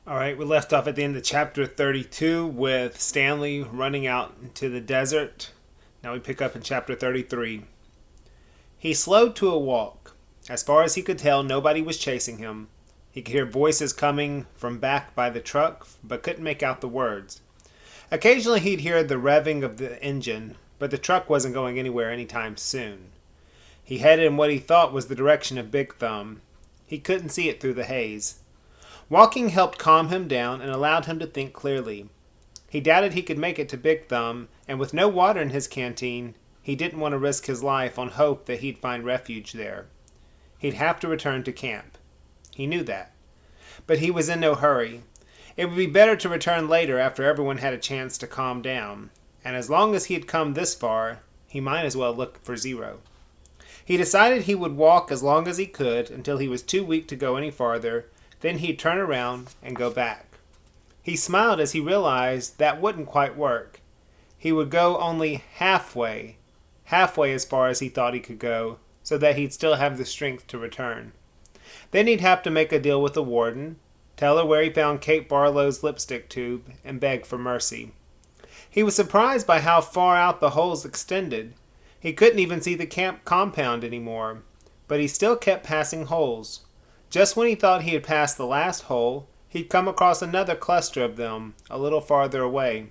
All right, we left off at the end of chapter 32 with Stanley running out into the desert. Now we pick up in chapter 33. He slowed to a walk. As far as he could tell, nobody was chasing him. He could hear voices coming from back by the truck, but couldn't make out the words. Occasionally he'd hear the revving of the engine, but the truck wasn't going anywhere anytime soon. He headed in what he thought was the direction of Big Thumb. He couldn't see it through the haze. Walking helped calm him down and allowed him to think clearly. He doubted he could make it to Big Thumb, and with no water in his canteen, he didn't want to risk his life on hope that he'd find refuge there. He'd have to return to camp. He knew that. But he was in no hurry. It would be better to return later after everyone had a chance to calm down, and as long as he had come this far, he might as well look for Zero. He decided he would walk as long as he could until he was too weak to go any farther. Then he'd turn around and go back. He smiled as he realized that wouldn't quite work. He would go only halfway as far as he thought he could go, so that he'd still have the strength to return. Then he'd have to make a deal with the warden, tell her where he found Kate Barlow's lipstick tube, and beg for mercy. He was surprised by how far out the holes extended. He couldn't even see the camp compound anymore, but he still kept passing holes. Just when he thought he had passed the last hole, he'd come across another cluster of them, a little farther away.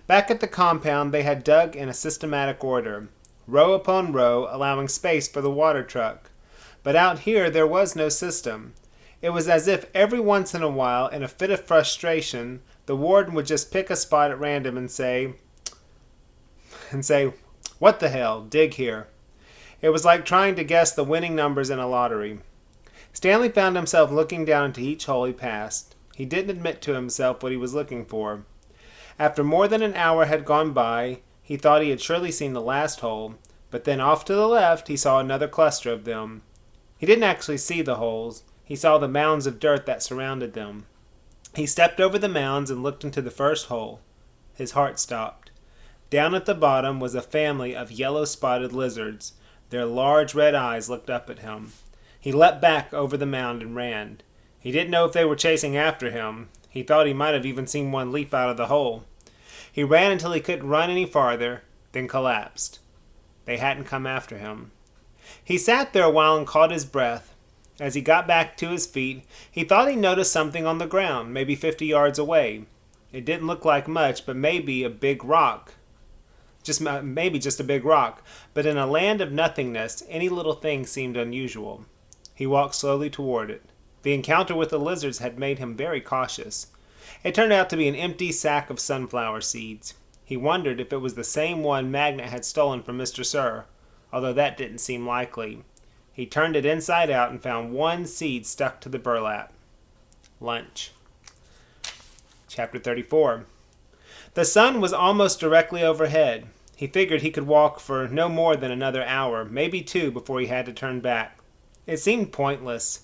Back at the compound, they had dug in a systematic order, row upon row, allowing space for the water truck. But out here, there was no system. It was as if every once in a while, in a fit of frustration, the warden would just pick a spot at random and say, "What the hell, dig here." It was like trying to guess the winning numbers in a lottery. Stanley found himself looking down into each hole he passed. He didn't admit to himself what he was looking for. After more than an hour had gone by, he thought he had surely seen the last hole, but then off to the left he saw another cluster of them. He didn't actually see the holes. He saw the mounds of dirt that surrounded them. He stepped over the mounds and looked into the first hole. His heart stopped. Down at the bottom was a family of yellow-spotted lizards. Their large red eyes looked up at him. He leapt back over the mound and ran. He didn't know if they were chasing after him. He thought he might have even seen one leap out of the hole. He ran until he couldn't run any farther, then collapsed. They hadn't come after him. He sat there a while and caught his breath. As he got back to his feet, he thought he noticed something on the ground, maybe 50 yards away. It didn't look like much, but maybe a big rock. Maybe just a big rock. But in a land of nothingness, any little thing seemed unusual. He walked slowly toward it. The encounter with the lizards had made him very cautious. It turned out to be an empty sack of sunflower seeds. He wondered if it was the same one Magnet had stolen from Mr. Sir, although that didn't seem likely. He turned it inside out and found one seed stuck to the burlap. Lunch. Chapter 34. The sun was almost directly overhead. He figured he could walk for no more than another hour, maybe 2, before he had to turn back. It seemed pointless.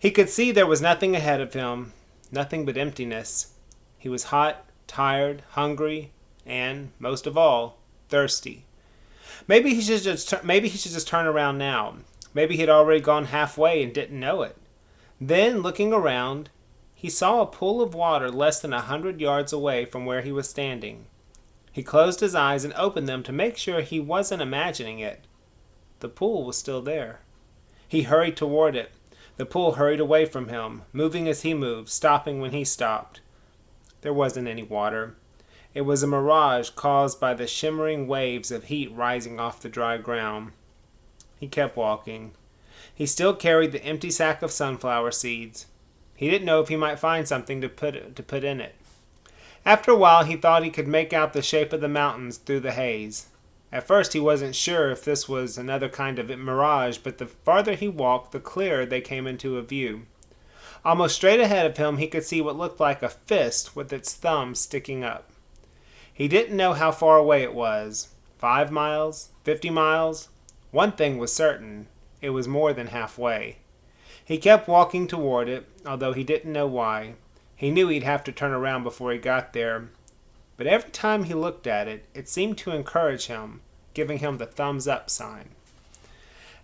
He could see there was nothing ahead of him, nothing but emptiness. He was hot, tired, hungry, and, most of all, thirsty. Maybe he should just turn around now. Maybe he had already gone halfway and didn't know it. Then, looking around, he saw a pool of water less than 100 yards away from where he was standing. He closed his eyes and opened them to make sure he wasn't imagining it. The pool was still there. He hurried toward it. The pool hurried away from him, moving as he moved, stopping when he stopped. There wasn't any water. It was a mirage caused by the shimmering waves of heat rising off the dry ground. He kept walking. He still carried the empty sack of sunflower seeds. He didn't know if he might find something to put in it. After a while, he thought he could make out the shape of the mountains through the haze. At first, he wasn't sure if this was another kind of mirage, but the farther he walked, the clearer they came into view. Almost straight ahead of him, he could see what looked like a fist with its thumb sticking up. He didn't know how far away it was. 5 miles? 50 miles? One thing was certain. It was more than halfway. He kept walking toward it, although he didn't know why. He knew he'd have to turn around before he got there. But every time he looked at it, it seemed to encourage him, giving him the thumbs-up sign.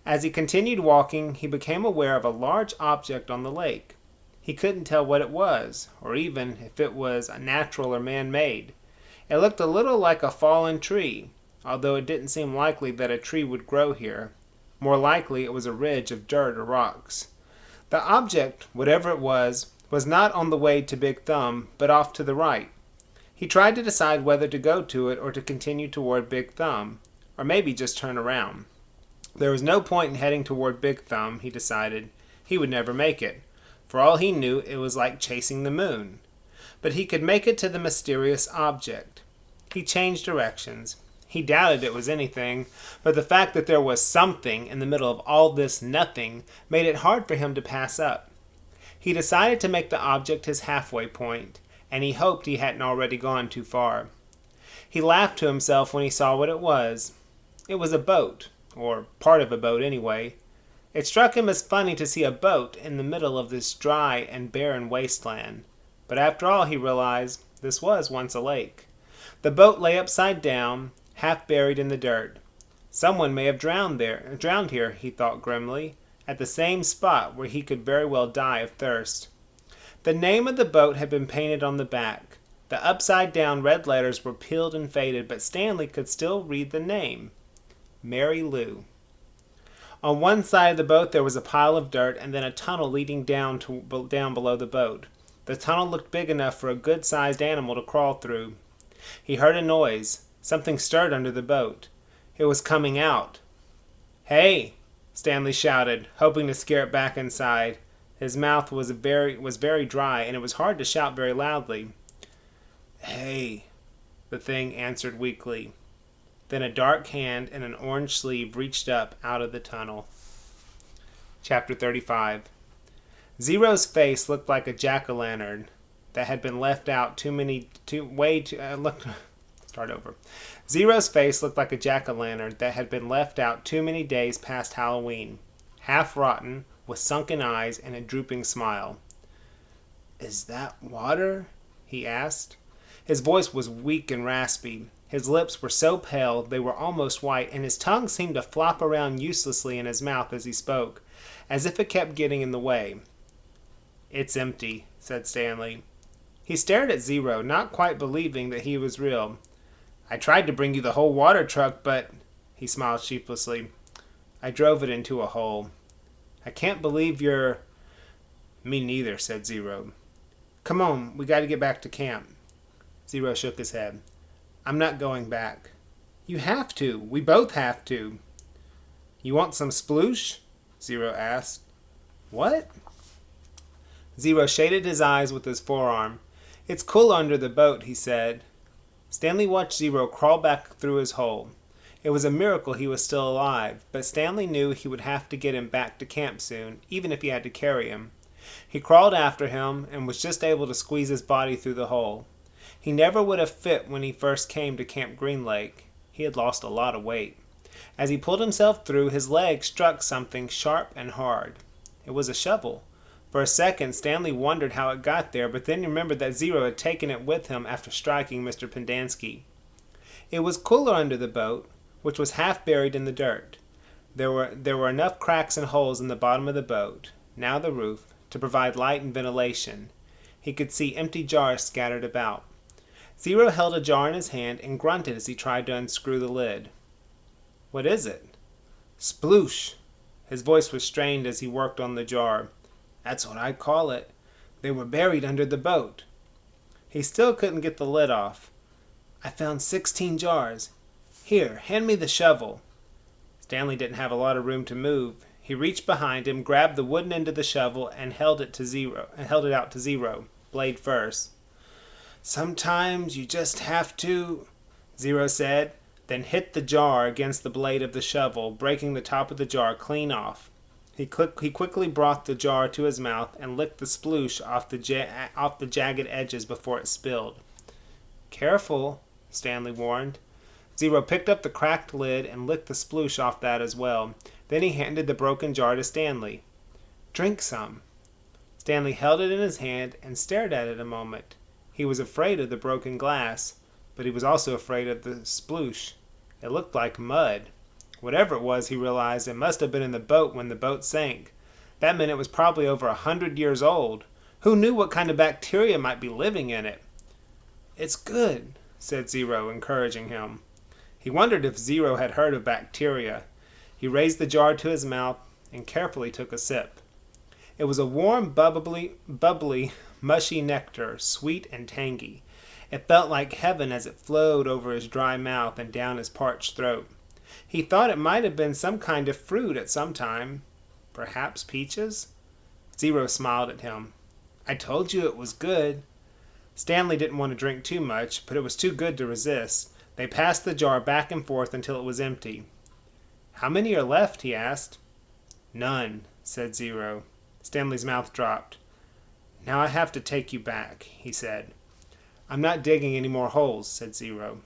As he continued walking, he became aware of a large object on the lake. He couldn't tell what it was, or even if it was natural or man-made. It looked a little like a fallen tree, although it didn't seem likely that a tree would grow here. More likely it was a ridge of dirt or rocks. The object, whatever it was not on the way to Big Thumb, but off to the right. He tried to decide whether to go to it or to continue toward Big Thumb, or maybe just turn around. There was no point in heading toward Big Thumb, he decided. He would never make it. For all he knew, it was like chasing the moon. But he could make it to the mysterious object. He changed directions. He doubted it was anything, but the fact that there was something in the middle of all this nothing made it hard for him to pass up. He decided to make the object his halfway point, and he hoped he hadn't already gone too far. He laughed to himself when he saw what it was. It was a boat, or part of a boat anyway. It struck him as funny to see a boat in the middle of this dry and barren wasteland. But after all, he realized, this was once a lake. The boat lay upside down, half buried in the dirt. Someone may have drowned here, he thought grimly, at the same spot where he could very well die of thirst. The name of the boat had been painted on the back. The upside-down red letters were peeled and faded, but Stanley could still read the name. Mary Lou. On one side of the boat there was a pile of dirt and then a tunnel leading down below the boat. The tunnel looked big enough for a good-sized animal to crawl through. He heard a noise. Something stirred under the boat. It was coming out. "Hey!" Stanley shouted, hoping to scare it back inside. His mouth was very dry, and it was hard to shout very loudly. "Hey!" the thing answered weakly. Then a dark hand and an orange sleeve reached up out of the tunnel. Chapter 35. Zero's face looked like a jack-o'-lantern that had been left out Zero's face looked like a jack-o'-lantern that had been left out too many days past Halloween, half rotten, with sunken eyes and a drooping smile. "Is that water?" he asked. His voice was weak and raspy. His lips were so pale they were almost white, and his tongue seemed to flop around uselessly in his mouth as he spoke, as if it kept getting in the way. "It's empty," said Stanley. He stared at Zero, not quite believing that he was real. "I tried to bring you the whole water truck, but—" He smiled sheepishly. "I drove it into a hole. I can't believe you're—" "Me neither," said Zero. "Come on, we got to get back to camp." Zero shook his head. "I'm not going back." "You have to. We both have to." "You want some sploosh?" Zero asked. "What?" Zero shaded his eyes with his forearm. "It's cool under the boat," he said. Stanley watched Zero crawl back through his hole. It was a miracle he was still alive, but Stanley knew he would have to get him back to camp soon, even if he had to carry him. He crawled after him and was just able to squeeze his body through the hole. He never would have fit when he first came to Camp Green Lake. He had lost a lot of weight. As he pulled himself through, his leg struck something sharp and hard. It was a shovel. For a second, Stanley wondered how it got there, but then remembered that Zero had taken it with him after striking Mr. Pendanski. It was cooler under the boat, which was half buried in the dirt. There were enough cracks and holes in the bottom of the boat, now the roof, to provide light and ventilation. He could see empty jars scattered about. Zero held a jar in his hand and grunted as he tried to unscrew the lid. "What is it?" "Sploosh." His voice was strained as he worked on the jar. "That's what I call it. They were buried under the boat." He still couldn't get the lid off. "I found 16 jars. Here, hand me the shovel." Stanley didn't have a lot of room to move. He reached behind him, grabbed the wooden end of the shovel, and held it out to Zero, blade first. "Sometimes you just have to," Zero said, then hit the jar against the blade of the shovel, breaking the top of the jar clean off. He quickly brought the jar to his mouth and licked the sploosh off the jagged edges before it spilled. "Careful," Stanley warned. Zero picked up the cracked lid and licked the sploosh off that as well. Then he handed the broken jar to Stanley. "Drink some." Stanley held it in his hand and stared at it a moment. He was afraid of the broken glass, but he was also afraid of the sploosh. It looked like mud. Whatever it was, he realized, it must have been in the boat when the boat sank. That meant it was probably over 100 years old. Who knew what kind of bacteria might be living in it? It's good, said Zero, encouraging him. He wondered if Zero had heard of bacteria. He raised the jar to his mouth and carefully took a sip. It was a warm, bubbly, mushy nectar, sweet and tangy. It felt like heaven as it flowed over his dry mouth and down his parched throat. He thought it might have been some kind of fruit at some time. Perhaps peaches? Zero smiled at him. I told you it was good. Stanley didn't want to drink too much, but it was too good to resist. They passed the jar back and forth until it was empty. How many are left? He asked. None, said Zero. Stanley's mouth dropped. Now I have to take you back, he said. I'm not digging any more holes, said Zero.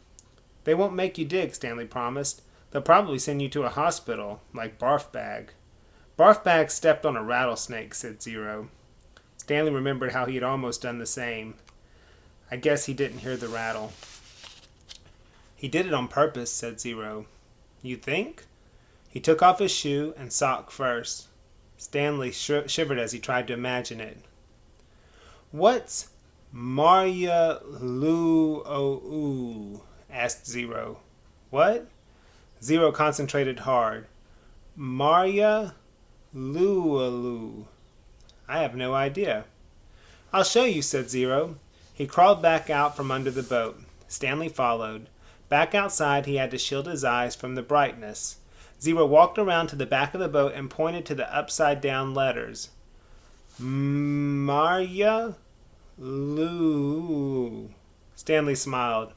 They won't make you dig, Stanley promised. They'll probably send you to a hospital, like Barfbag. Barfbag stepped on a rattlesnake, said Zero. Stanley remembered how he had almost done the same. I guess he didn't hear the rattle. He did it on purpose, said Zero. You think? He took off his shoe and sock first. Stanley shivered as he tried to imagine it. What's Marya Lu-o-oo? Asked Zero. What? Zero concentrated hard. Marya Lu-o-oo. I have no idea. I'll show you, said Zero. He crawled back out from under the boat. Stanley followed. Back outside, he had to shield his eyes from the brightness. Zero walked around to the back of the boat and pointed to the upside-down letters. Marya Lou. Stanley smiled.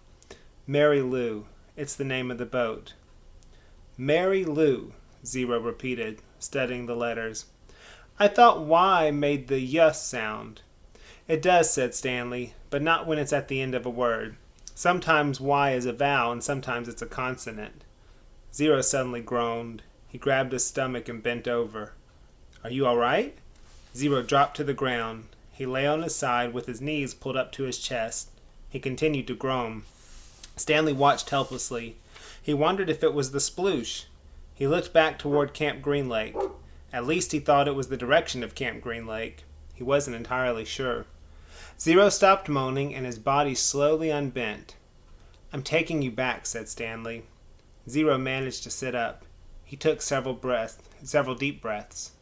Mary Lou. It's the name of the boat. Mary Lou, Zero repeated, studying the letters. I thought Y made the Y sound. It does, said Stanley, but not when it's at the end of a word. Sometimes Y is a vowel and sometimes it's a consonant. Zero suddenly groaned. He grabbed his stomach and bent over. Are you all right? Zero dropped to the ground. He lay on his side with his knees pulled up to his chest. He continued to groan. Stanley watched helplessly. He wondered if it was the sploosh. He looked back toward Camp Green Lake. At least he thought it was the direction of Camp Green Lake. He wasn't entirely sure. Zero stopped moaning and his body slowly unbent. I'm taking you back, said Stanley. Zero managed to sit up. He took several deep breaths.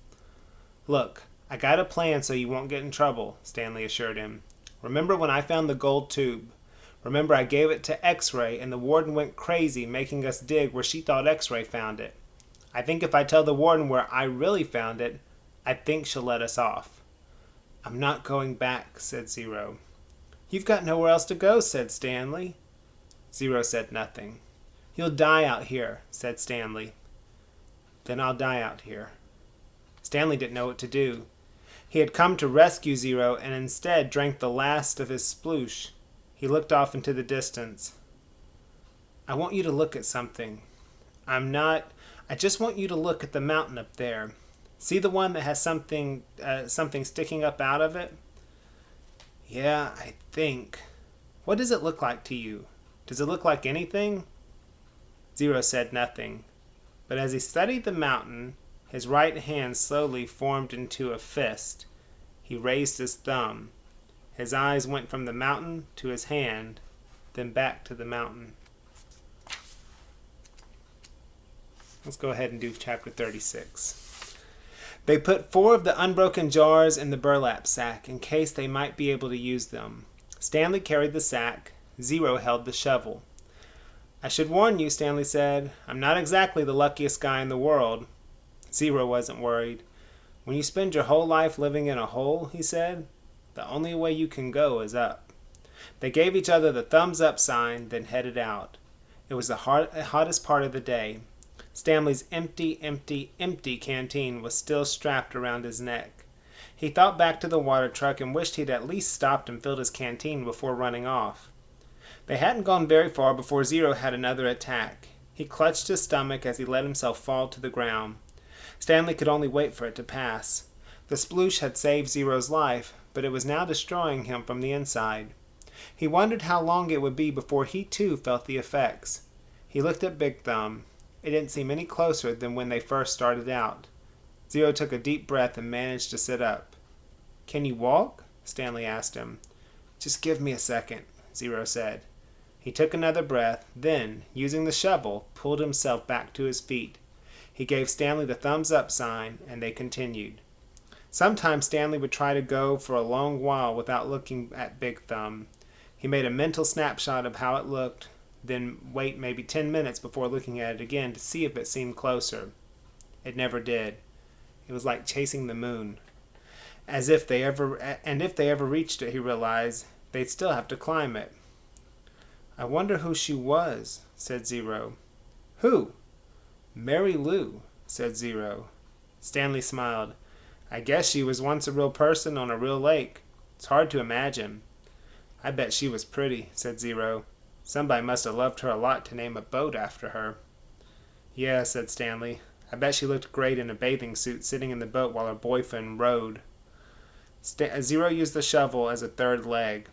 Look, I got a plan so you won't get in trouble, Stanley assured him. Remember when I found the gold tube? Remember I gave it to X-Ray and the warden went crazy making us dig where she thought X-Ray found it. I think if I tell the warden where I really found it, I think she'll let us off. I'm not going back, said Zero. You've got nowhere else to go, said Stanley. Zero said nothing. You'll die out here, said Stanley. Then I'll die out here. Stanley didn't know what to do. He had come to rescue Zero and instead drank the last of his sploosh. He looked off into the distance. I want you to look at something. I just want you to look at the mountain up there. See the one that has something sticking up out of it? Yeah, I think. What does it look like to you? Does it look like anything? Zero said nothing. But as he studied the mountain, his right hand slowly formed into a fist. He raised his thumb. His eyes went from the mountain to his hand, then back to the mountain. Let's go ahead and do chapter 36. They put 4 of the unbroken jars in the burlap sack in case they might be able to use them. Stanley carried the sack. Zero held the shovel. I should warn you, Stanley said. I'm not exactly the luckiest guy in the world. Zero wasn't worried. When you spend your whole life living in a hole, he said, the only way you can go is up. They gave each other the thumbs up sign, then headed out. It was the hottest part of the day. Stanley's empty canteen was still strapped around his neck. He thought back to the water truck and wished he'd at least stopped and filled his canteen before running off. They hadn't gone very far before Zero had another attack. He clutched his stomach as he let himself fall to the ground. Stanley could only wait for it to pass. The sploosh had saved Zero's life, but it was now destroying him from the inside. He wondered how long it would be before he too felt the effects. He looked at Big Thumb. It didn't seem any closer than when they first started out. Zero took a deep breath and managed to sit up. Can you walk? Stanley asked him. Just give me a second, Zero said. He took another breath, then, using the shovel, pulled himself back to his feet. He gave Stanley the thumbs up sign, and they continued. Sometimes Stanley would try to go for a long while without looking at Big Thumb. He made a mental snapshot of how it looked, then wait maybe 10 minutes before looking at it again to see if it seemed closer. It never did. It was like chasing the moon. If they ever reached it, he realized, they'd still have to climb it. I wonder who she was, said Zero. Who? Mary Lou, said Zero. Stanley smiled. I guess she was once a real person on a real lake. It's hard to imagine. I bet she was pretty, said Zero. Somebody must have loved her a lot to name a boat after her. Yeah, said Stanley. I bet she looked great in a bathing suit sitting in the boat while her boyfriend rowed. Zero used the shovel as a third leg.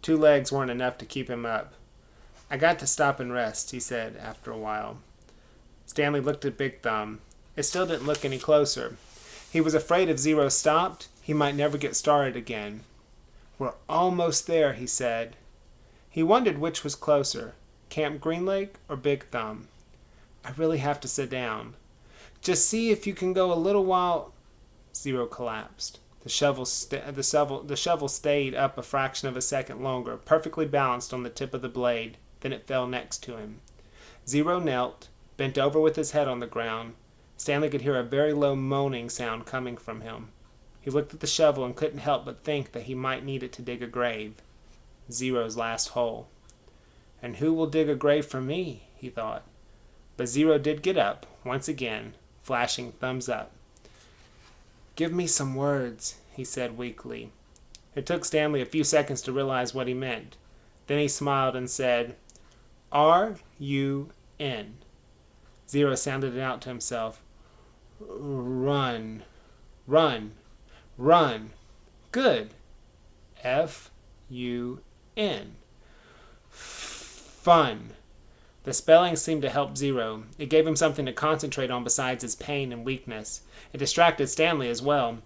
2 legs weren't enough to keep him up. I got to stop and rest, he said after a while. Stanley looked at Big Thumb. It still didn't look any closer. He was afraid if Zero stopped, he might never get started again. We're almost there, he said. He wondered which was closer, Camp Green Lake or Big Thumb. I really have to sit down. Just see if you can go a little while. Zero collapsed. The shovel stayed up a fraction of a second longer, perfectly balanced on the tip of the blade. Then it fell next to him. Zero knelt, bent over with his head on the ground. Stanley could hear a very low moaning sound coming from him. He looked at the shovel and couldn't help but think that he might need it to dig a grave. Zero's last hole. And who will dig a grave for me, he thought. But Zero did get up, once again, flashing thumbs up. Give me some words, he said weakly. It took Stanley a few seconds to realize what he meant. Then he smiled and said, R-U-N. Zero sounded it out to himself. Run. Run. Run. Good. F-U-N. Fun. The spelling seemed to help Zero. It gave him something to concentrate on besides his pain and weakness. It distracted Stanley as well.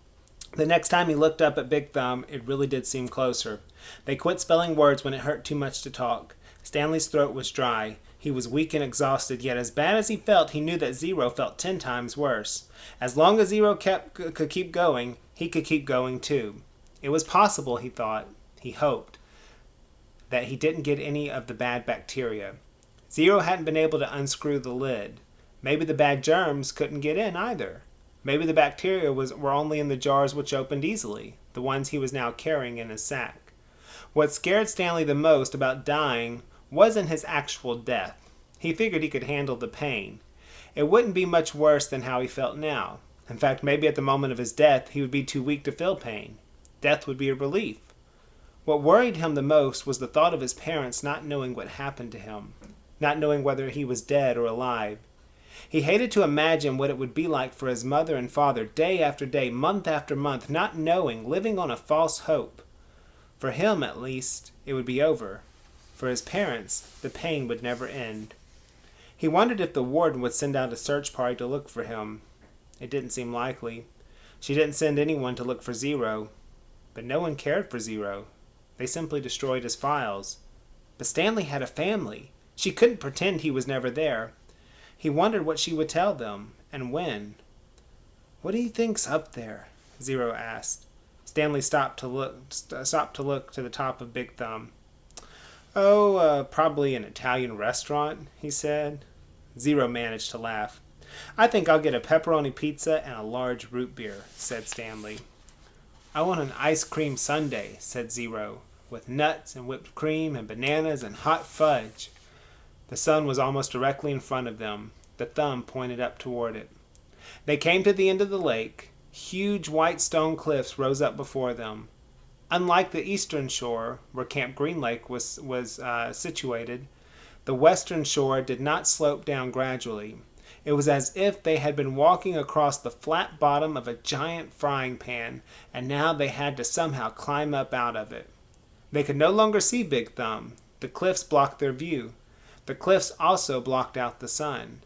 The next time he looked up at Big Thumb, it really did seem closer. They quit spelling words when it hurt too much to talk. Stanley's throat was dry. He was weak and exhausted, yet as bad as he felt, he knew that Zero felt 10 times worse. As long as Zero could keep going, he could keep going too. It was possible, he thought, he hoped, that he didn't get any of the bad bacteria. Zero hadn't been able to unscrew the lid. Maybe the bad germs couldn't get in either. Maybe the bacteria were only in the jars which opened easily, the ones he was now carrying in his sack. What scared Stanley the most about dying wasn't his actual death. He figured he could handle the pain. It wouldn't be much worse than how he felt now. In fact, maybe at the moment of his death, he would be too weak to feel pain. Death would be a relief. What worried him the most was the thought of his parents not knowing what happened to him, not knowing whether he was dead or alive. He hated to imagine what it would be like for his mother and father, day after day, month after month, not knowing, living on a false hope. For him, at least, it would be over. For his parents, the pain would never end. He wondered if the warden would send out a search party to look for him. It didn't seem likely. She didn't send anyone to look for Zero. But no one cared for Zero. They simply destroyed his files. But Stanley had a family. She couldn't pretend he was never there. He wondered what she would tell them, and when. What do you think's up there? Zero asked. Stanley stopped to look to the top of Big Thumb. Oh, probably an Italian restaurant, he said. Zero managed to laugh. I think I'll get a pepperoni pizza and a large root beer, said Stanley. I want an ice cream sundae, said Zero, with nuts and whipped cream and bananas and hot fudge. The sun was almost directly in front of them. The thumb pointed up toward it. They came to the end of the lake. Huge white stone cliffs rose up before them. Unlike the eastern shore, where Camp Green Lake was situated, the western shore did not slope down gradually. It was as if they had been walking across the flat bottom of a giant frying pan, and now they had to somehow climb up out of it. They could no longer see Big Thumb. The cliffs blocked their view. The cliffs also blocked out the sun.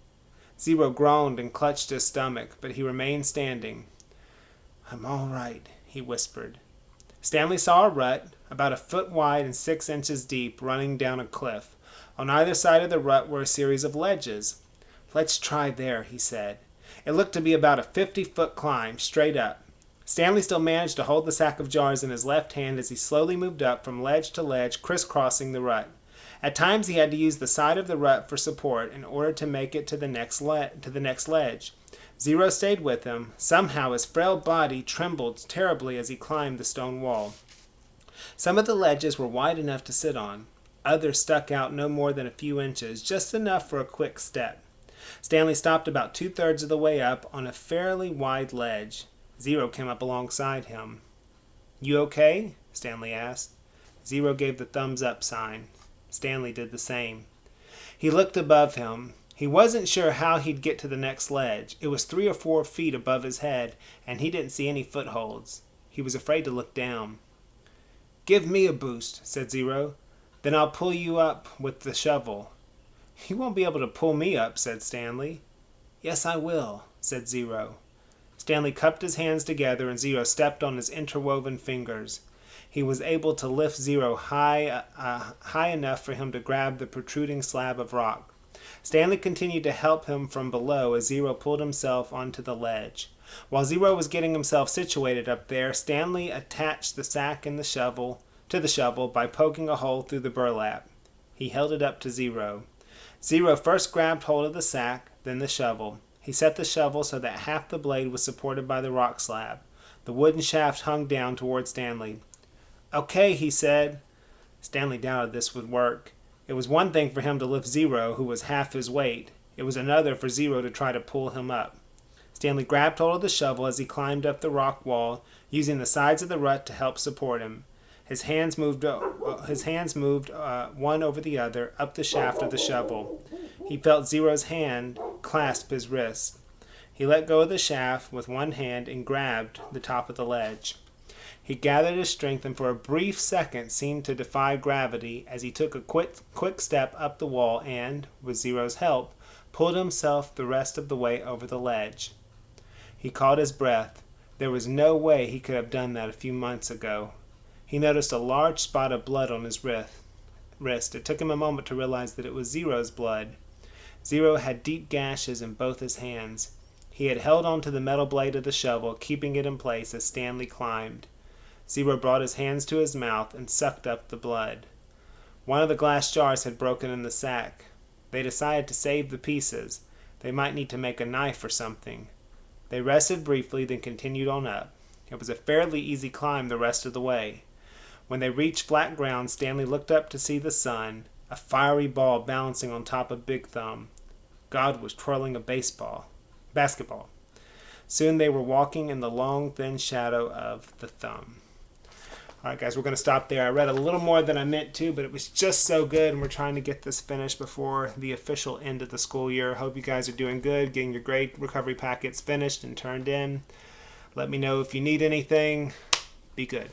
Zero groaned and clutched his stomach, but he remained standing. I'm all right, he whispered. Stanley saw a rut, about a foot wide and 6 inches deep, running down a cliff. On either side of the rut were a series of ledges. "Let's try there," he said. It looked to be about a 50-foot climb, straight up. Stanley still managed to hold the sack of jars in his left hand as he slowly moved up from ledge to ledge, crisscrossing the rut. At times he had to use the side of the rut for support in order to make it to the next ledge. Zero stayed with him. Somehow his frail body trembled terribly as he climbed the stone wall. Some of the ledges were wide enough to sit on. Others stuck out no more than a few inches, just enough for a quick step. Stanley stopped about 2/3 of the way up on a fairly wide ledge. Zero came up alongside him. "You okay?" Stanley asked. Zero gave the thumbs up sign. Stanley did the same. He looked above him. He wasn't sure how he'd get to the next ledge. It was 3 or 4 feet above his head, and he didn't see any footholds. He was afraid to look down. "Give me a boost," said Zero. "Then I'll pull you up with the shovel." "You won't be able to pull me up," said Stanley. "Yes, I will," said Zero. Stanley cupped his hands together, and Zero stepped on his interwoven fingers. He was able to lift Zero high enough for him to grab the protruding slab of rock. Stanley continued to help him from below as Zero pulled himself onto the ledge. While Zero was getting himself situated up there, Stanley attached the sack and the shovel to the shovel by poking a hole through the burlap. He held it up to Zero. Zero first grabbed hold of the sack, then the shovel. He set the shovel so that half the blade was supported by the rock slab. The wooden shaft hung down toward Stanley. "Okay," he said. Stanley doubted this would work. It was one thing for him to lift Zero, who was half his weight. It was another for Zero to try to pull him up. Stanley grabbed hold of the shovel as he climbed up the rock wall, using the sides of the rut to help support him. His hands moved one over the other up the shaft of the shovel. He felt Zero's hand clasp his wrist. He let go of the shaft with one hand and grabbed the top of the ledge. He gathered his strength and for a brief second seemed to defy gravity as he took a quick step up the wall and, with Zero's help, pulled himself the rest of the way over the ledge. He caught his breath. There was no way he could have done that a few months ago. He noticed a large spot of blood on his wrist. It took him a moment to realize that it was Zero's blood. Zero had deep gashes in both his hands. He had held onto the metal blade of the shovel, keeping it in place as Stanley climbed. Zero brought his hands to his mouth and sucked up the blood. One of the glass jars had broken in the sack. They decided to save the pieces. They might need to make a knife or something. They rested briefly, then continued on up. It was a fairly easy climb the rest of the way. When they reached flat ground, Stanley looked up to see the sun, a fiery ball balancing on top of Big Thumb. God was twirling a basketball. Soon they were walking in the long, thin shadow of the thumb. All right, guys, we're going to stop there. I read a little more than I meant to, but it was just so good, and we're trying to get this finished before the official end of the school year. Hope you guys are doing good, getting your grade recovery packets finished and turned in. Let me know if you need anything. Be good.